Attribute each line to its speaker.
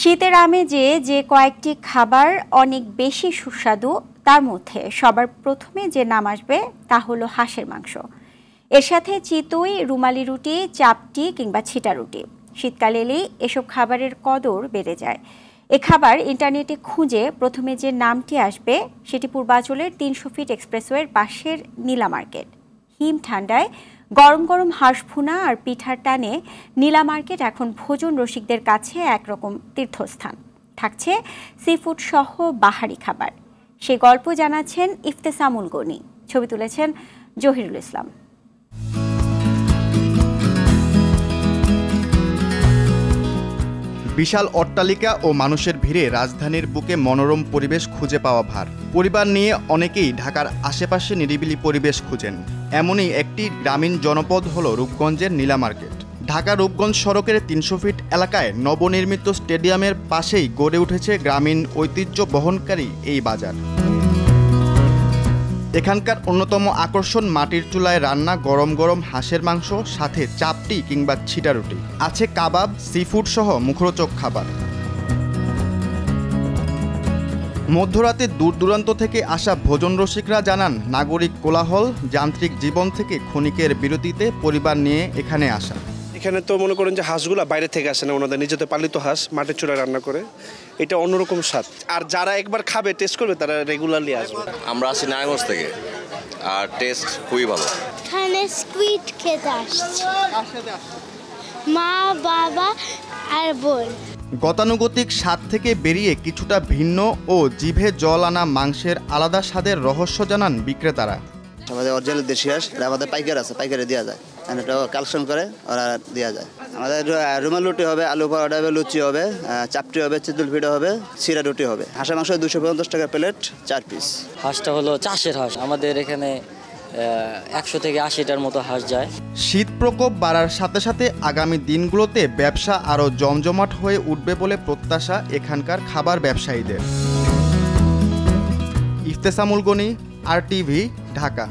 Speaker 1: শীতের আমেজে যে কয়েকটি খাবার অনেক বেশি সুস্বাদু, তার মধ্যে সবার প্রথমে যে নাম আসবে তা হলো হাঁসের মাংস। এর সাথে চিতই, রুমালি রুটি, চাপটি কিংবা ছিটা রুটি। শীতকাল এলেই এসব খাবারের কদর বেড়ে যায়। এ খাবার ইন্টারনেটে খুঁজে প্রথমে যে নামটি আসবে সেটি পূর্বাঞ্চলের ৩০০ ফিট এক্সপ্রেসওয়ের পাশের নীলা মার্কেট। হিম ঠান্ডায় গরম গরম হাঁস ভুনা আর পিঠার টানে নীলা মার্কেট এখন ভোজন রসিকদের কাছে একরকম তীর্থস্থান। থাকছে সিফুড সহ বাহারি খাবার। সেই গল্প জানাচ্ছেন ইফতেসামুল গনি, ছবি তুলেছেন জহিরুল ইসলাম।
Speaker 2: বিশাল অট্টালিকা ও মানুষের ভিড়ে রাজধানীর বুকে মনোরম পরিবেশ খুঁজে পাওয়া ভার। পরিবার নিয়ে অনেকেই ঢাকার আশেপাশে নিরিবিলি পরিবেশ খুঁজেন। এমনই একটি গ্রামীণ জনপদ হলো রূপগঞ্জের নীলা মার্কেট। ঢাকা রূপগঞ্জ সড়কের ৩০০ ফিট এলাকায় নবনির্মিত স্টেডিয়ামের পাশেই গড়ে উঠেছে গ্রামীণ ঐতিহ্য বহনকারী এই বাজার। এখানকার অন্যতম আকর্ষণ মাটির চুলায় রান্না গরম গরম হাঁসের মাংস, সাথে চাপটি কিংবা ছিটা রুটি। আছে কাবাব, সিফুড সহ মুখরোচক খাবার। মধ্যরাতে দূর দূরান্ত থেকে আসা ভোজন রসিকরা জানান, নাগরিক কোলাহল, যান্ত্রিক জীবন থেকে ক্ষণিকের বিরতিতে পরিবার নিয়ে এখানে আসা।
Speaker 3: এখানে তো মনে করেন যে হাঁসগুলা বাইরে থেকে আসে না, ওনাদের নিজেদের পালিত হাঁস মাটির চুলায় রান্না করে, এটা অন্যরকম স্বাদ। আর যারা একবার খাবে, টেস্ট করবে, তারা রেগুলারলি আসবে।
Speaker 4: আমরা আসি নারায়ণগঞ্জ থেকে, আর টেস্ট খুবই ভালো।
Speaker 5: এখানে স্কুইড খেতে আসছি, মা, বাবা আর বোন।
Speaker 2: গতানুগতিক স্বাদ থেকে বেরিয়ে কিছুটা ভিন্ন ও জিভে জল আনা মাংসের আলাদা স্বাদের রহস্য জানান বিক্রেতারা।
Speaker 6: আমাদের অরিজিনাল দেশি হাঁস, আমাদের পাইকার আছে, পাইকারে দেওয়া যায়, এটা কালেকশন করে ওরা দেওয়া যায়। আমাদের রুমাল রুটি হবে, আলু পরোটা হবে, লুচি হবে, চাপটি হবে, চিতল পিঠা হবে, চিরা রুটি হবে। হাঁসের মাংস 250 টাকা প্লেট, 4 পিস।
Speaker 7: হাঁসটা হলো চাষের হাঁস, আমাদের এখানে 100 থেকে 80টার মতো হাঁস যায়।
Speaker 2: শীত প্রকোপ বাড়ার সাথে সাথে আগামী দিনগুলোতে ব্যবসা আরও জমজমাট হয়ে উঠবে বলে প্রত্যাশা এখানকার খাবার ব্যবসায়ীদের। ইফতেসামুল গনি, RTV, ঢাকা।